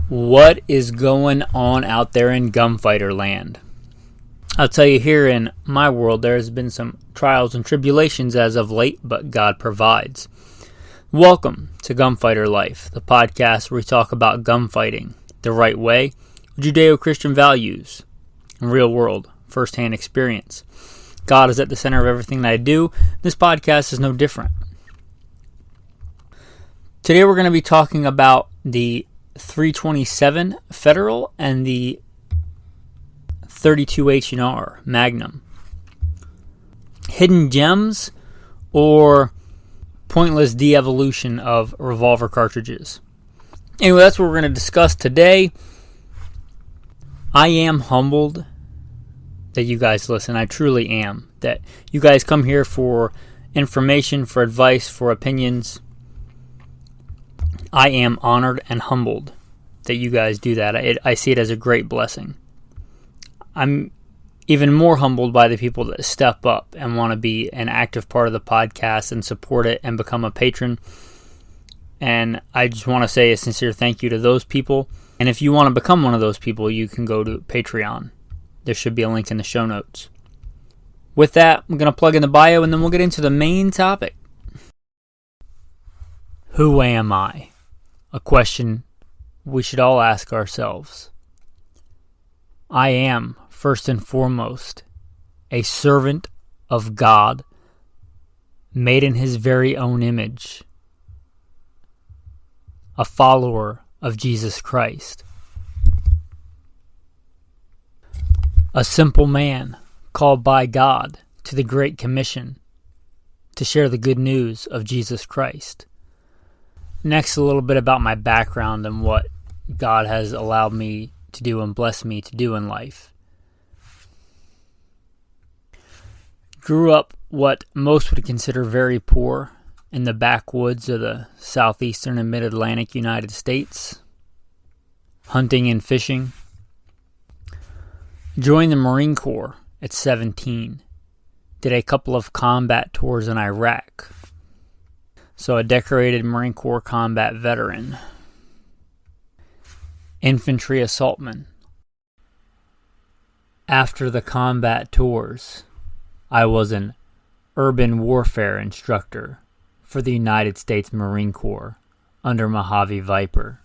What is going on out there in gunfighter land? I'll tell you, here in my world, there has been some trials and tribulations as of late, but God provides. Welcome to Gunfighter Life, the podcast where we talk about gunfighting the right way, Judeo-Christian values, and real-world, first-hand experience. God is at the center of everything that I do. This podcast is no different. Today we're going to be talking about the 327 Federal and the 32H&R Magnum. Hidden gems or pointless de-evolution of revolver cartridges. Anyway, that's what we're going to discuss today. I am humbled that you guys listen. I truly am. That you guys come here for information, for advice, for opinions. I am honored and humbled that you guys do that. I see it as a great blessing. I'm even more humbled by the people that step up and want to be an active part of the podcast and support it and become a patron. And I just want to say a sincere thank you to those people. And if you want to become one of those people, you can go to Patreon. There should be a link in the show notes. With that, I'm going to plug in the bio and then we'll get into the main topic. Who am I? A question we should all ask ourselves. I am, first and foremost, a servant of God, made in His very own image, a follower of Jesus Christ, a simple man called by God to the Great Commission to share the good news of Jesus Christ. Next, a little bit about my background and what God has allowed me to do and blessed me to do in life. Grew up what most would consider very poor in the backwoods of the southeastern and mid-Atlantic United States, hunting and fishing. Joined the Marine Corps at 17. Did a couple of combat tours in Iraq. So a decorated Marine Corps combat veteran. Infantry assaultman. After the combat tours, I was an urban warfare instructor for the United States Marine Corps under Mojave Viper.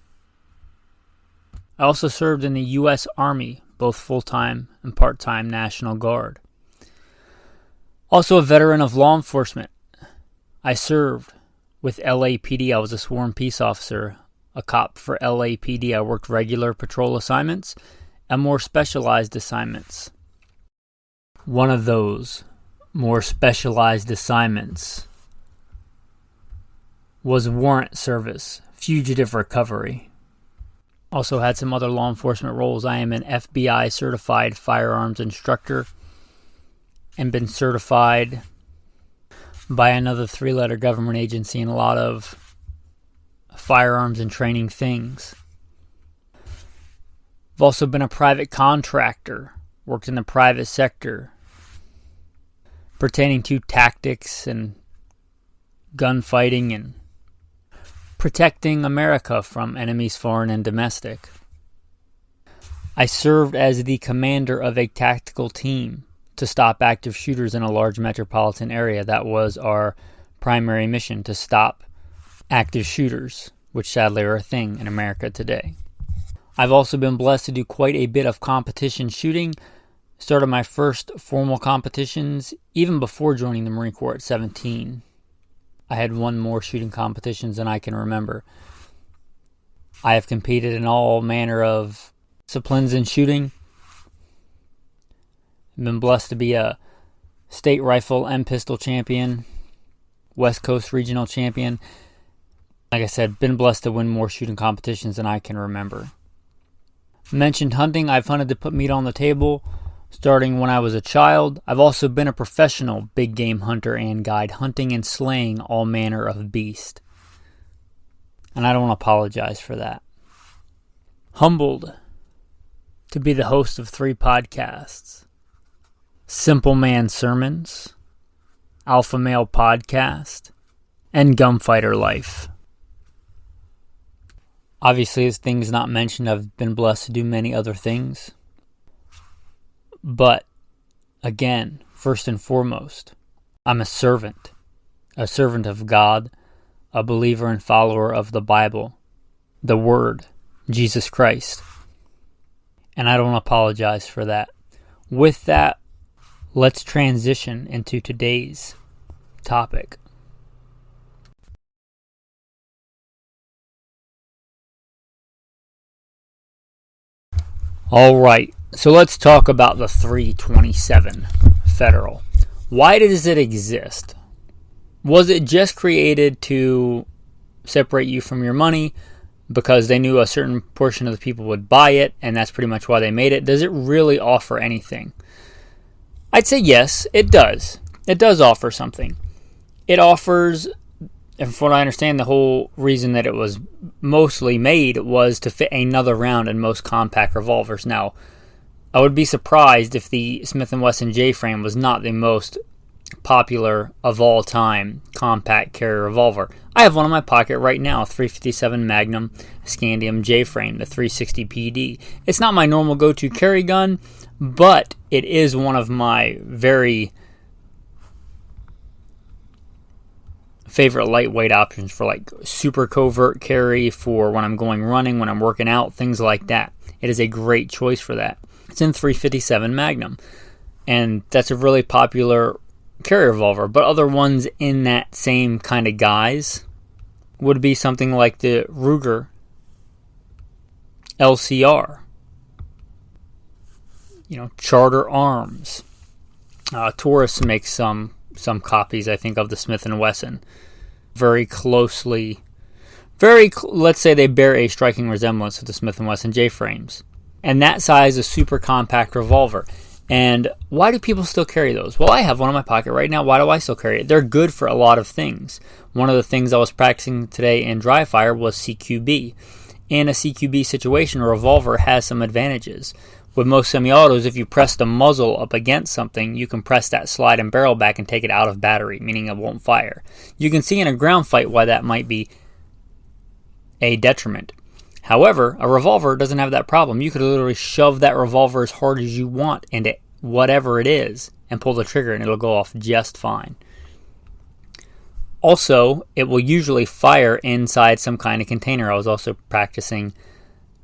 I also served in the U.S. Army, both full-time and part-time National Guard. Also a veteran of law enforcement. I served with L.A.P.D. I was a sworn peace officer, a cop for L.A.P.D. I worked regular patrol assignments and more specialized assignments. One of those more specialized assignments was warrant service, fugitive recovery. Also had some other law enforcement roles. I am an F.B.I. certified firearms instructor and been certified by another 3-letter government agency in a lot of firearms and training things. I've also been a private contractor, worked in the private sector, pertaining to tactics and gunfighting and protecting America from enemies foreign and domestic. I served as the commander of a tactical team to stop active shooters in a large metropolitan area. That was our primary mission, to stop active shooters, which sadly are a thing in America today. I've also been blessed to do quite a bit of competition shooting. Started my first formal competitions even before joining the Marine Corps at 17. I had won more shooting competitions than I can remember. I have competed in all manner of disciplines in shooting. I've been blessed to be a state rifle and pistol champion, West Coast regional champion. Like I said, been blessed to win more shooting competitions than I can remember. Mentioned hunting. I've hunted to put meat on the table starting when I was a child. I've also been a professional big game hunter and guide, hunting and slaying all manner of beast. And I don't apologize for that. Humbled to be the host of 3 podcasts. Simple Man Sermons, Alpha Male Podcast, and Gunfighter Life. Obviously, as things not mentioned, I've been blessed to do many other things. But, again, first and foremost, I'm a servant of God, a believer and follower of the Bible, the Word, Jesus Christ. And I don't apologize for that. With that, let's transition into today's topic. All right, so let's talk about the 327 Federal. Why does it exist? Was it just created to separate you from your money because they knew a certain portion of the people would buy it, and that's pretty much why they made it? Does it really offer anything? I'd say yes, it does. It does offer something. It offers, and from what I understand, the whole reason that it was mostly made was to fit another round in most compact revolvers. Now, I would be surprised if the Smith & Wesson J-frame was not the most popular of all time compact carry revolver. I have one in my pocket right now, a 357 Magnum Scandium J-frame, the 360 PD. It's not my normal go-to carry gun, but it is one of my very favorite lightweight options for like super covert carry, for when I'm going running, when I'm working out, things like that. It is a great choice for that. It's in 357 Magnum, and that's a really popular carry revolver. But other ones in that same kind of guise would be something like the Ruger LCR, Charter Arms. Taurus makes some copies, I think, of the Smith & Wesson. Let's say they bear a striking resemblance to the Smith & Wesson J-frames. And that size is super compact revolver. And why do people still carry those? Well, I have one in my pocket right now. Why do I still carry it? They're good for a lot of things. One of the things I was practicing today in dry fire was CQB. In a CQB situation, a revolver has some advantages. With most semi-autos, if you press the muzzle up against something, you can press that slide and barrel back and take it out of battery, meaning it won't fire. You can see in a ground fight why that might be a detriment. However, a revolver doesn't have that problem. You could literally shove that revolver as hard as you want into whatever it is and pull the trigger and it'll go off just fine. Also, it will usually fire inside some kind of container. I was also practicing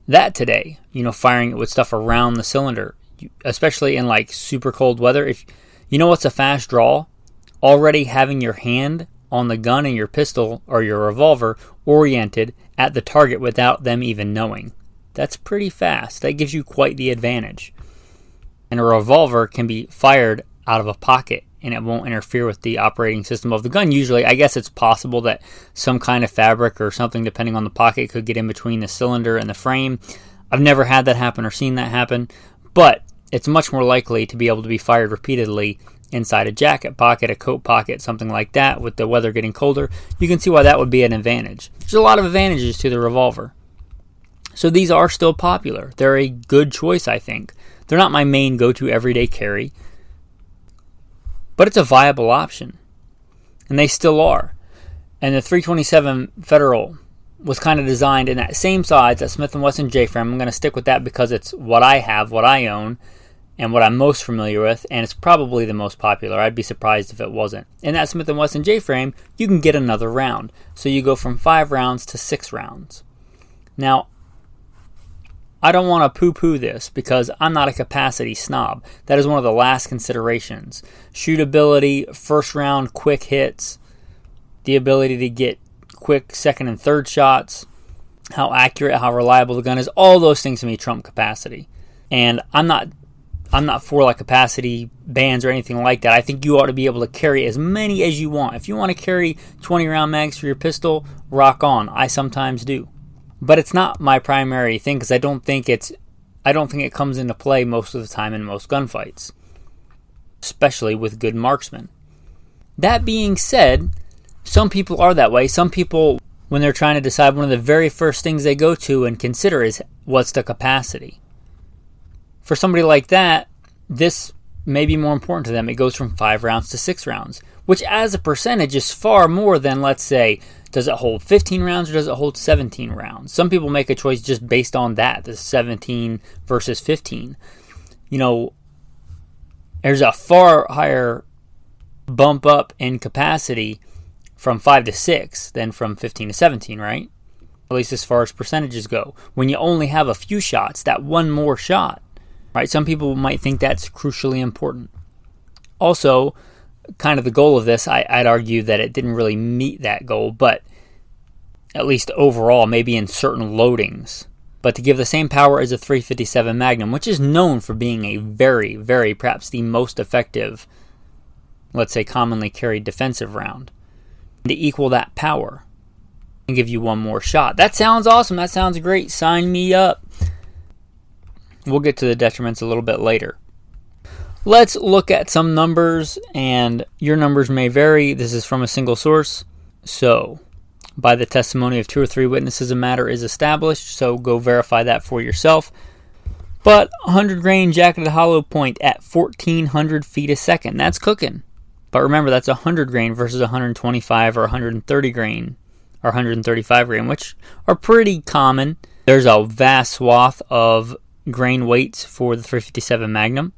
that today, firing it with stuff around the cylinder, especially in like super cold weather. If you know what's a fast draw, already having your hand on the gun and your pistol or your revolver oriented at the target without them even knowing. That's pretty fast. That gives you quite the advantage. And a revolver can be fired out of a pocket and it won't interfere with the operating system of the gun. Usually, I guess it's possible that some kind of fabric or something, depending on the pocket, could get in between the cylinder and the frame. I've never had that happen or seen that happen, but it's much more likely to be able to be fired repeatedly inside a jacket pocket, a coat pocket, something like that. With the weather getting colder, you can see why that would be an advantage. There's a lot of advantages to the revolver. So these are still popular. They're a good choice, I think. They're not my main go-to everyday carry, but it's a viable option. And they still are. And the 327 Federal was kind of designed in that same size, that Smith & Wesson J-frame. I'm going to stick with that because it's what I have, what I own, and what I'm most familiar with, and it's probably the most popular. I'd be surprised if it wasn't. In that Smith & Wesson J-frame, you can get another round. So you go from 5 rounds to 6 rounds. Now, I don't want to poo-poo this because I'm not a capacity snob. That is one of the last considerations. Shootability, first round quick hits, the ability to get quick second and third shots, how accurate, how reliable the gun is, all those things to me trump capacity. And I'm not for like capacity bans or anything like that. I think you ought to be able to carry as many as you want. If you want to carry 20 round mags for your pistol, rock on. I sometimes do. But it's not my primary thing because I don't think it comes into play most of the time in most gunfights, especially with good marksmen. That being said, some people are that way. Some people, when they're trying to decide, one of the very first things they go to and consider is what's the capacity. For somebody like that, this may be more important to them. It goes from 5 rounds to 6 rounds. which as a percentage is far more than, let's say, does it hold 15 rounds or does it hold 17 rounds? Some people make a choice just based on that, the 17 versus 15. There's a far higher bump up in capacity from 5 to 6 than from 15 to 17, right? At least as far as percentages go. When you only have a few shots, that one more shot, right? Some people might think that's crucially important. Also, kind of the goal of this, I'd argue that it didn't really meet that goal, but at least overall, maybe in certain loadings. But to give the same power as a 357 Magnum, which is known for being a very, very, perhaps the most effective, let's say commonly carried defensive round, to equal that power and give you one more shot. That sounds awesome. That sounds great. Sign me up. We'll get to the detriments a little bit later. Let's look at some numbers, and your numbers may vary. This is from a single source. So, by the testimony of 2 or 3 witnesses, a matter is established, so go verify that for yourself. But 100 grain jacketed hollow point at 1400 feet a second. That's cooking. But remember, that's 100 grain versus 125 or 130 grain or 135 grain, which are pretty common. There's a vast swath of grain weights for the 357 Magnum.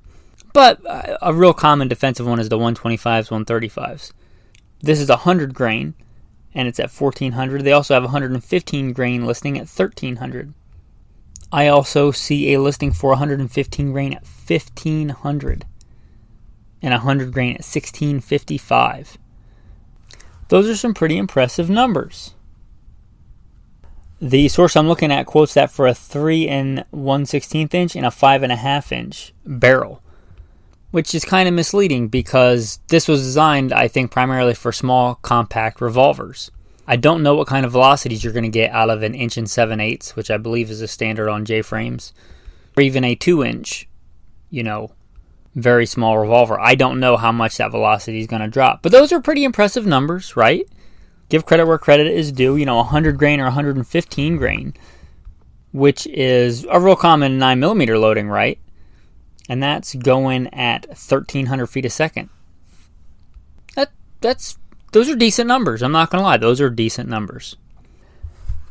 But a real common defensive one is the 125s, 135s. This is 100 grain, and it's at 1400. They also have 115 grain listing at 1300. I also see a listing for 115 grain at 1500 and 100 grain at 1655. Those are some pretty impressive numbers. The source I'm looking at quotes that for a 3 1/16 inch and a 5.5 inch barrel, which is kind of misleading because this was designed, I think, primarily for small, compact revolvers. I don't know what kind of velocities you're going to get out of an 1 7/8, which I believe is a standard on J-frames, or even a 2 inch, very small revolver. I don't know how much that velocity is going to drop. But those are pretty impressive numbers, right? Give credit where credit is due. 100 grain or 115 grain, which is a real common 9mm loading, right? And that's going at 1300 feet a second. Those are decent numbers. I'm not going to lie. Those are decent numbers.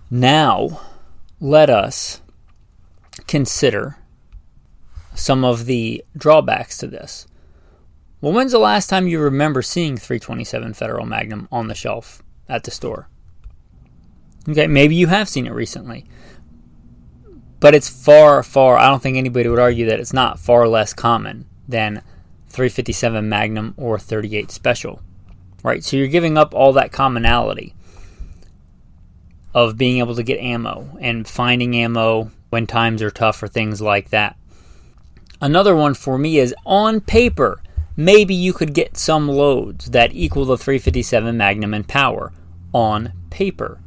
Now, let us consider some of the drawbacks to this. Well, when's the last time you remember seeing 327 Federal Magnum on the shelf at the store? Okay, maybe you have seen it recently. But it's far, I don't think anybody would argue that it's not far less common than 357 Magnum or 38 Special. Right, so you're giving up all that commonality of being able to get ammo and finding ammo when times are tough or things like that. Another one for me is on paper, maybe you could get some loads that equal the 357 Magnum in power on paper.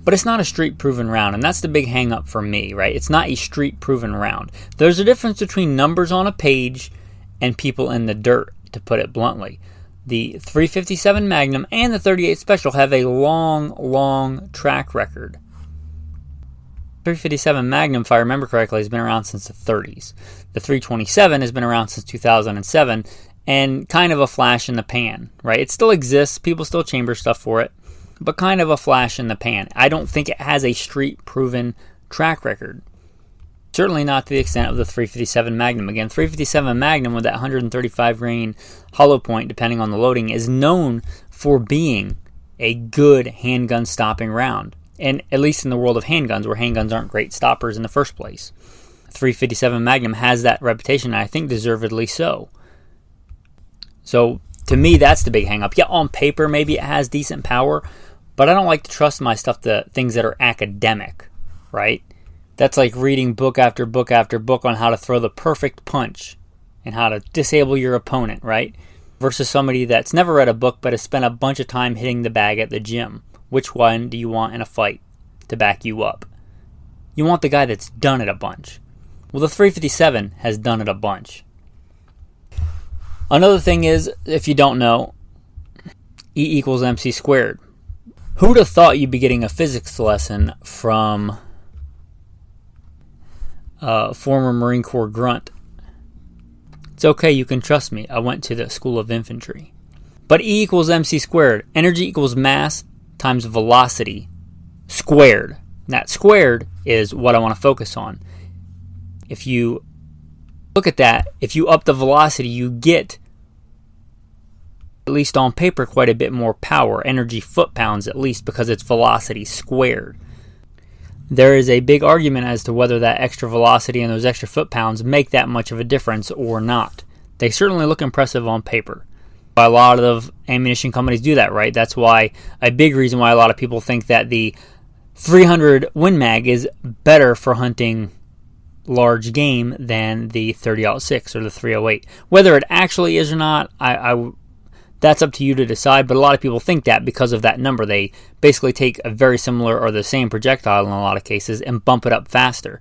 But it's not a street-proven round, and that's the big hang-up for me, right? It's not a street-proven round. There's a difference between numbers on a page and people in the dirt, to put it bluntly. The 357 Magnum and the 38 Special have a long track record. 357 Magnum, if I remember correctly, has been around since the 30s. The 327 has been around since 2007, and kind of a flash in the pan, right? It still exists. People still chamber stuff for it, but kind of a flash in the pan. I don't think it has a street-proven track record. Certainly not to the extent of the 357 Magnum. Again, 357 Magnum with that 135 grain hollow point, depending on the loading, is known for being a good handgun stopping round. And at least in the world of handguns, where handguns aren't great stoppers in the first place. 357 Magnum has that reputation, and I think deservedly so. So, to me, that's the big hang-up. Yeah, on paper, maybe it has decent power, but I don't like to trust my stuff to things that are academic, right? That's like reading book after book after book on how to throw the perfect punch and how to disable your opponent, right? Versus somebody that's never read a book but has spent a bunch of time hitting the bag at the gym. Which one do you want in a fight to back you up? You want the guy that's done it a bunch. Well, the 357 has done it a bunch. Another thing is, if you don't know, E equals MC squared. Who'd have thought you'd be getting a physics lesson from former Marine Corps grunt? It's okay, you can trust me. I went to the School of Infantry. But E equals mc squared. Energy equals mass times velocity squared. That squared is what I want to focus on. If you look at that, if you up the velocity, you get, at least on paper, quite a bit more power, energy foot-pounds at least, because it's velocity squared. There is a big argument as to whether that extra velocity and those extra foot-pounds make that much of a difference or not. They certainly look impressive on paper. A lot of ammunition companies do that, right? That's why, a big reason why a lot of people think that the 300 Win Mag is better for hunting large game than the 30-06 or the 308. Whether it actually is or not, that's up to you to decide, but a lot of people think that because of that number. They basically take a very similar or the same projectile in a lot of cases and bump it up faster.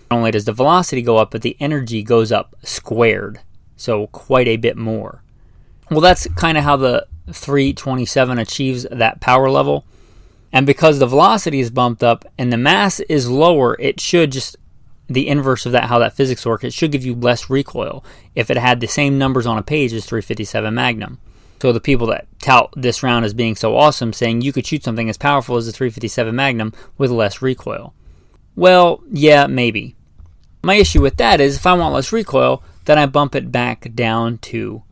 Not only does the velocity go up, but the energy goes up squared, so quite a bit more. Well, that's kind of how the 327 achieves that power level. And because the velocity is bumped up and the mass is lower, it should just, the inverse of that, how that physics works, it should give you less recoil if it had the same numbers on a page as 357 Magnum. So the people that tout this round as being so awesome, saying you could shoot something as powerful as the 357 Magnum with less recoil. Well, yeah, maybe. My issue with that is if I want less recoil, then I bump it back down to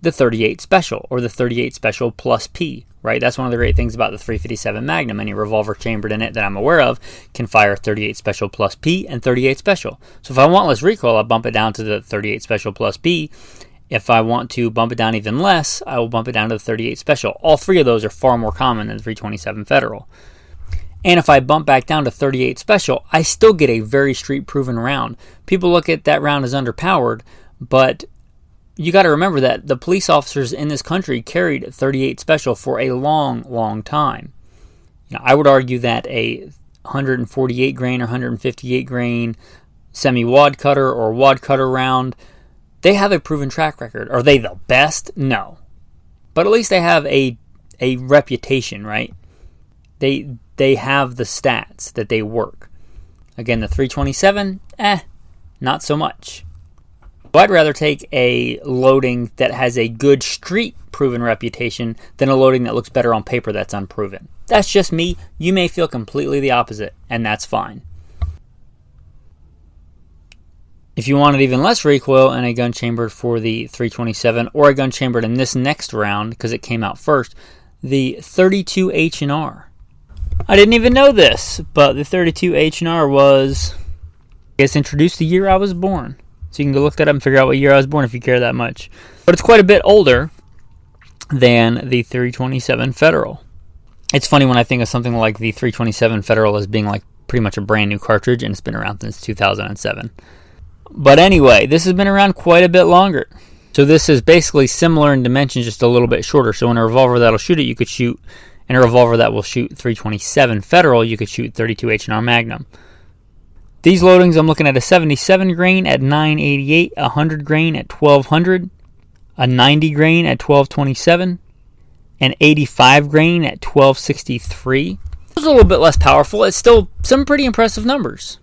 the 38 Special, or the 38 Special plus P, right? That's one of the great things about the 357 Magnum. Any revolver chambered in it that I'm aware of can fire 38 Special plus P and 38 Special. So if I want less recoil, I'll bump it down to the 38 Special plus P. If I want to bump it down even less, I will bump it down to the 38 Special. All three of those are far more common than the 327 Federal. And if I bump back down to 38 Special, I still get a very street-proven round. People look at that round as underpowered, but you got to remember that the police officers in this country carried 38 Special for a long, long time. I would argue that a 148 grain or 158 grain semi-wad cutter or wad cutter round, they have a proven track record. Are they the best? No. But at least they have a reputation, right? They have the stats that they work. Again, the 327, not so much. But I'd rather take a loading that has a good street proven reputation than a loading that looks better on paper that's unproven. That's just me. You may feel completely the opposite, and that's fine. If you wanted even less recoil and a gun chambered for the 327, or a gun chambered in this next round, because it came out first, the 32H&R. I didn't even know this, but the 32H&R was, I guess, introduced the year I was born. So you can go look that up and figure out what year I was born if you care that much. But it's quite a bit older than the 327 Federal. It's funny when I think of something like the 327 Federal as being like pretty much a brand new cartridge, and it's been around since 2007. But anyway, this has been around quite a bit longer. So this is basically similar in dimensions, just a little bit shorter. So in a revolver that'll shoot it, you could shoot, in a revolver that will shoot 327 Federal, you could shoot 32H&R Magnum. These loadings, I'm looking at a 77 grain at 988, a 100 grain at 1200, a 90 grain at 1227, an 85 grain at 1263. It's a little bit less powerful. It's still some pretty impressive numbers.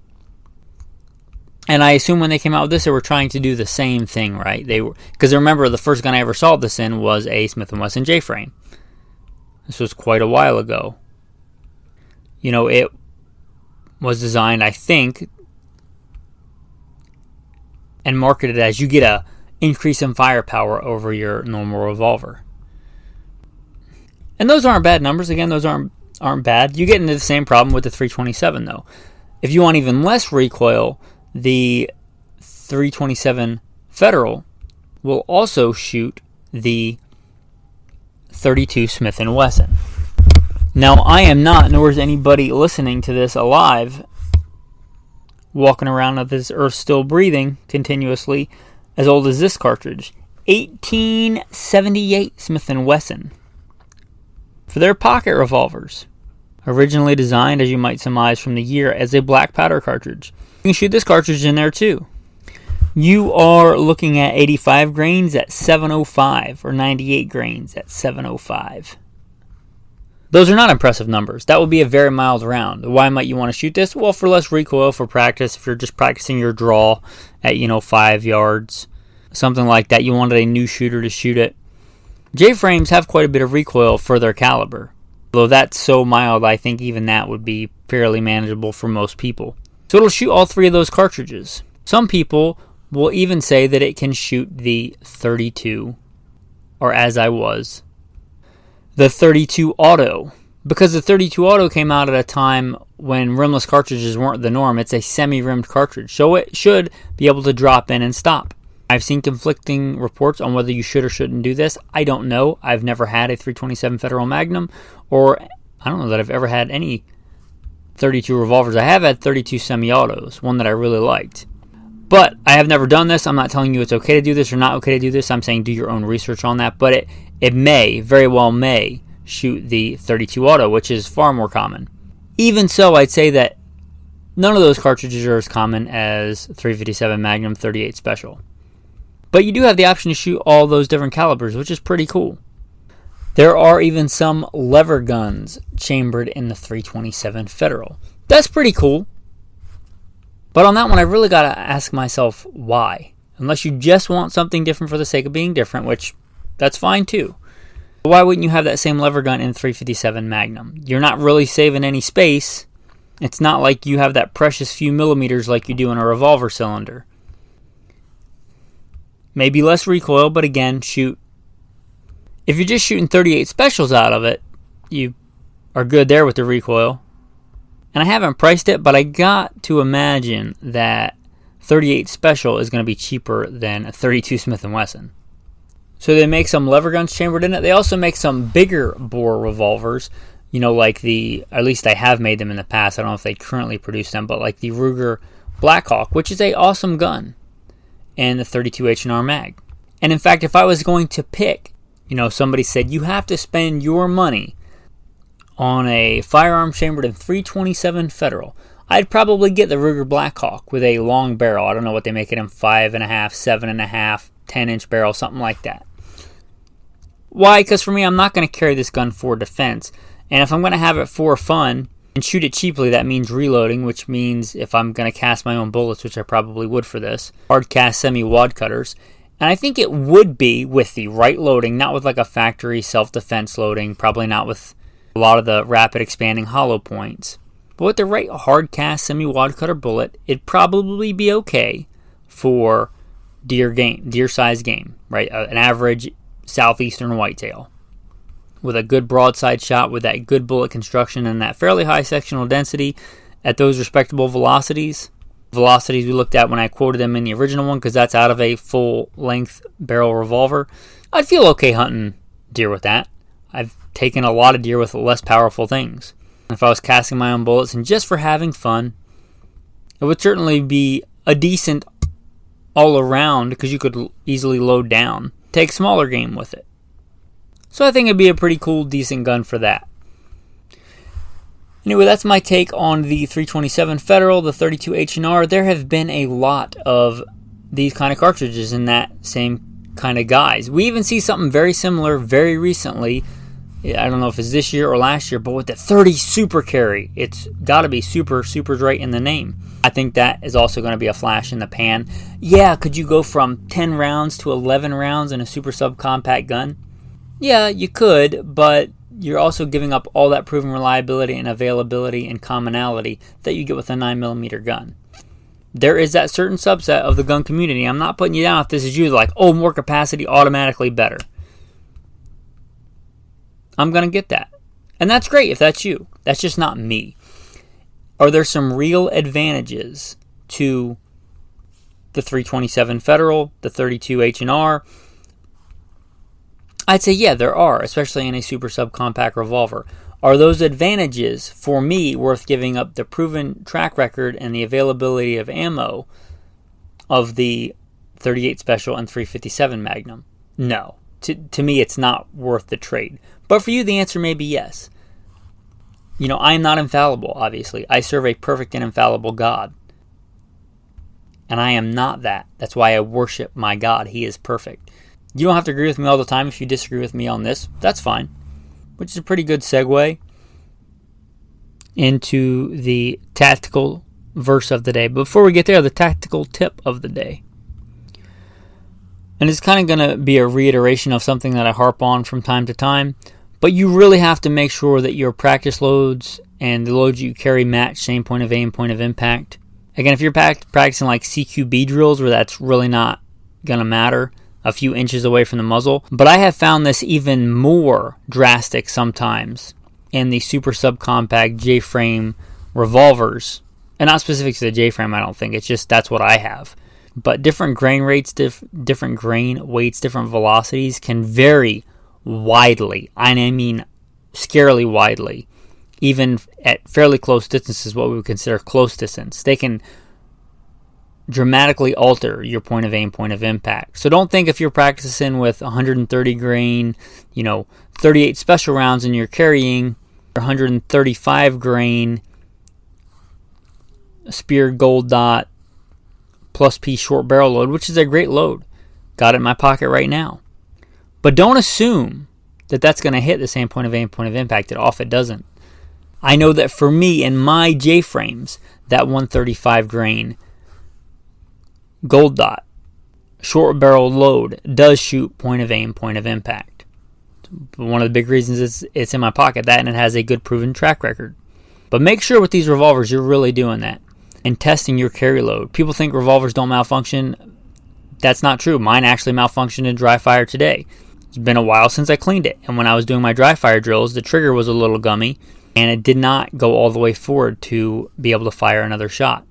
And I assume when they came out with this, they were trying to do the same thing, right? They were, because remember, the first gun I ever saw this in was a Smith & Wesson J-frame. This was quite a while ago. You know, it was designed, I think, and marketed as you get a increase in firepower over your normal revolver. And those aren't bad numbers. Again, those aren't bad. You get into the same problem with the 327, though. If you want even less recoil, the 327 Federal will also shoot the 32 Smith & Wesson. Now, I am not, nor is anybody listening to this alive, walking around on this earth still breathing continuously, as old as this cartridge. 1878 Smith & Wesson. For their pocket revolvers. Originally designed, as you might surmise from the year, as a black powder cartridge. You can shoot this cartridge in there too. You are looking at 85 grains at 705 or 98 grains at 705. Those are not impressive numbers. That would be a very mild round. Why might you want to shoot this? Well, for less recoil, for practice, if you're just practicing your draw at, 5 yards, something like that. You wanted a new shooter to shoot it. J-frames have quite a bit of recoil for their caliber, though that's so mild I think even that would be fairly manageable for most people. So it'll shoot all three of those cartridges. Some people will even say that it can shoot the 32, or as I was, the 32 Auto. Because the 32 Auto came out at a time when rimless cartridges weren't the norm. It's a semi-rimmed cartridge, so it should be able to drop in and stop. I've seen conflicting reports on whether you should or shouldn't do this. I don't know. I've never had a 327 Federal Magnum, or I don't know that I've ever had any 32 revolvers. I have had 32 semi-autos, one that I really liked. But I have never done this. I'm not telling you it's okay to do this or not okay to do this. I'm saying do your own research on that. But it may, very well may, shoot the 32 Auto, which is far more common. Even so, I'd say that none of those cartridges are as common as 357 Magnum 38 Special. But you do have the option to shoot all those different calibers, which is pretty cool. There are even some lever guns chambered in the 327 Federal. That's pretty cool. But on that one, I really got to ask myself why. Unless you just want something different for the sake of being different, which that's fine too. But why wouldn't you have that same lever gun in 357 Magnum? You're not really saving any space. It's not like you have that precious few millimeters like you do in a revolver cylinder. Maybe less recoil, but again, shoot. If you're just shooting 38 specials out of it, you are good there with the recoil. And I haven't priced it, but I got to imagine that 38 special is going to be cheaper than a 32 Smith & Wesson. So they make some lever guns chambered in it. They also make some bigger bore revolvers. You know, like at least I have made them in the past. I don't know if they currently produce them, but like the Ruger Blackhawk, which is a awesome gun, and the 32H&R mag. And in fact, if I was going to pick, somebody said you have to spend your money on a firearm chambered in 327 Federal, I'd probably get the Ruger Blackhawk with a long barrel. I don't know what they make it in, 5.5, 7.5, 10-inch barrel, something like that. Why? Because for me, I'm not going to carry this gun for defense. And if I'm going to have it for fun and shoot it cheaply, that means reloading, which means if I'm going to cast my own bullets, which I probably would for this, hard cast semi-wad cutters. And I think it would be with the right loading, not with like a factory self-defense loading, probably not with a lot of the rapid expanding hollow points. But with the right hard cast semi-wad cutter bullet, it'd probably be okay for deer size game, right? An average southeastern whitetail with a good broadside shot with that good bullet construction and that fairly high sectional density at those respectable velocities we looked at when I quoted them in the original one, because that's out of a full length barrel revolver. I'd feel okay hunting deer with that. I've taken a lot of deer with less powerful things. If I was casting my own bullets and just for having fun, it would certainly be a decent all around, because you could easily load down, take smaller game with it. So I think it'd be a pretty cool, decent gun for that. Anyway, that's my take on the 327 Federal, the 32H&R. There have been a lot of these kind of cartridges in that same kind of guise. We even see something very similar very recently. I don't know if it's this year or last year, but with the 30 Super Carry. It's got to be super's right in the name. I think that is also going to be a flash in the pan. Yeah, could you go from 10 rounds to 11 rounds in a super subcompact gun? Yeah, you could, but you're also giving up all that proven reliability and availability and commonality that you get with a 9mm gun. There is that certain subset of the gun community. I'm not putting you down if this is you, like, oh, more capacity, automatically better. I'm going to get that. And that's great if that's you. That's just not me. Are there some real advantages to the 327 Federal, the 32 H&R? I'd say yeah, there are, especially in a super subcompact revolver. Are those advantages for me worth giving up the proven track record and the availability of ammo of the 38 Special and 357 Magnum? No. To me, it's not worth the trade. But for you, the answer may be yes. I am not infallible, obviously. I serve a perfect and infallible God. And I am not that. That's why I worship my God. He is perfect. You don't have to agree with me all the time. If you disagree with me on this, that's fine. Which is a pretty good segue into the tactical verse of the day. But before we get there, the tactical tip of the day. And it's kind of going to be a reiteration of something that I harp on from time to time. But you really have to make sure that your practice loads and the loads you carry match same point of aim, point of impact. Again, if you're practicing like CQB drills where that's really not going to matter, a few inches away from the muzzle. But I have found this even more drastic sometimes in the super subcompact J-frame revolvers. And not specific to the J-frame, I don't think. It's just that's what I have. But different grain rates, different grain weights, different velocities can vary widely. I mean, scarily widely. Even at fairly close distances, what we would consider close distance. They can dramatically alter your point of aim, point of impact. So don't think if you're practicing with 130 grain, 38 special rounds and you're carrying 135 grain Spear Gold Dot plus P short barrel load, which is a great load. Got it in my pocket right now. But don't assume that that's going to hit the same point of aim, point of impact. It doesn't. I know that for me in my J-frames, that 135 grain Gold Dot short barrel load does shoot point of aim, point of impact. One of the big reasons is it's in my pocket, that and it has a good proven track record. But make sure with these revolvers you're really doing that and testing your carry load. People think revolvers don't malfunction. That's not true. Mine actually malfunctioned in dry fire today. It's been a while since I cleaned it, and when I was doing my dry fire drills, the trigger was a little gummy and it did not go all the way forward to be able to fire another shot.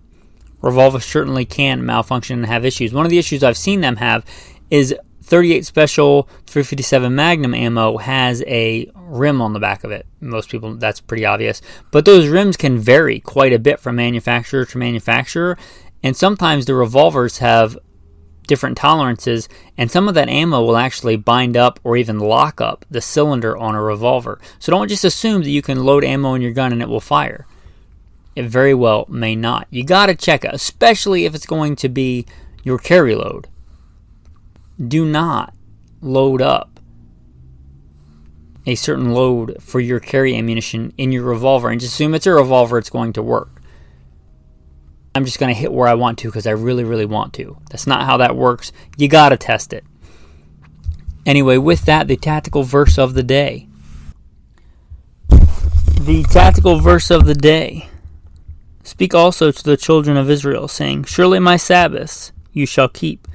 Revolvers certainly can malfunction and have issues. One of the issues I've seen them have is 38 Special 357 Magnum ammo has a rim on the back of it. Most people, that's pretty obvious. But those rims can vary quite a bit from manufacturer to manufacturer. And sometimes the revolvers have different tolerances. And some of that ammo will actually bind up or even lock up the cylinder on a revolver. So don't just assume that you can load ammo in your gun and it will fire. It very well may not. You got to check it, especially if it's going to be your carry load. Do not load up a certain load for your carry ammunition in your revolver and just assume it's a revolver, it's going to work. I'm just going to hit where I want to because I really, really want to. That's not how that works. You got to test it. Anyway, with that, the tactical verse of the day. The tactical verse of the day. Speak also to the children of Israel, saying, Surely my Sabbaths you shall keep,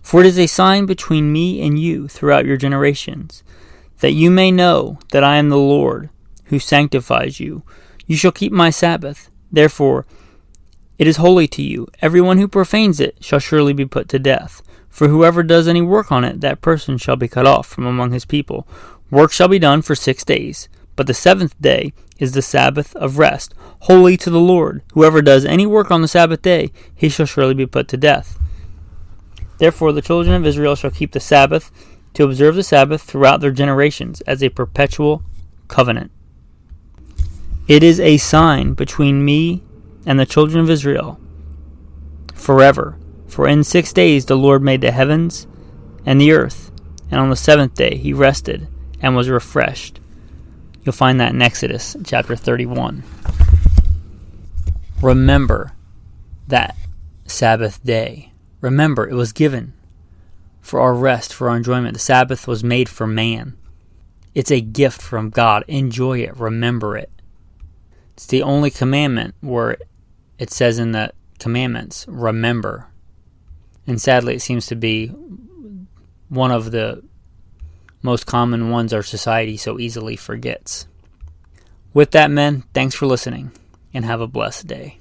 for it is a sign between me and you throughout your generations, that you may know that I am the Lord, who sanctifies you. You shall keep my Sabbath. Therefore, it is holy to you. Everyone who profanes it shall surely be put to death. For whoever does any work on it, that person shall be cut off from among his people. Work shall be done for 6 days, but the seventh day is the Sabbath of rest, holy to the Lord. Whoever does any work on the Sabbath day, he shall surely be put to death. Therefore the children of Israel shall keep the Sabbath, to observe the Sabbath throughout their generations, as a perpetual covenant. It is a sign between me and the children of Israel forever. For in 6 days the Lord made the heavens and the earth, and on the seventh day he rested and was refreshed. You'll find that in Exodus chapter 31. Remember that Sabbath day. Remember, it was given for our rest, for our enjoyment. The Sabbath was made for man. It's a gift from God. Enjoy it. Remember it. It's the only commandment where it says in the commandments, remember. And sadly, it seems to be one of the most common ones our society so easily forgets. With that, men, thanks for listening, and have a blessed day.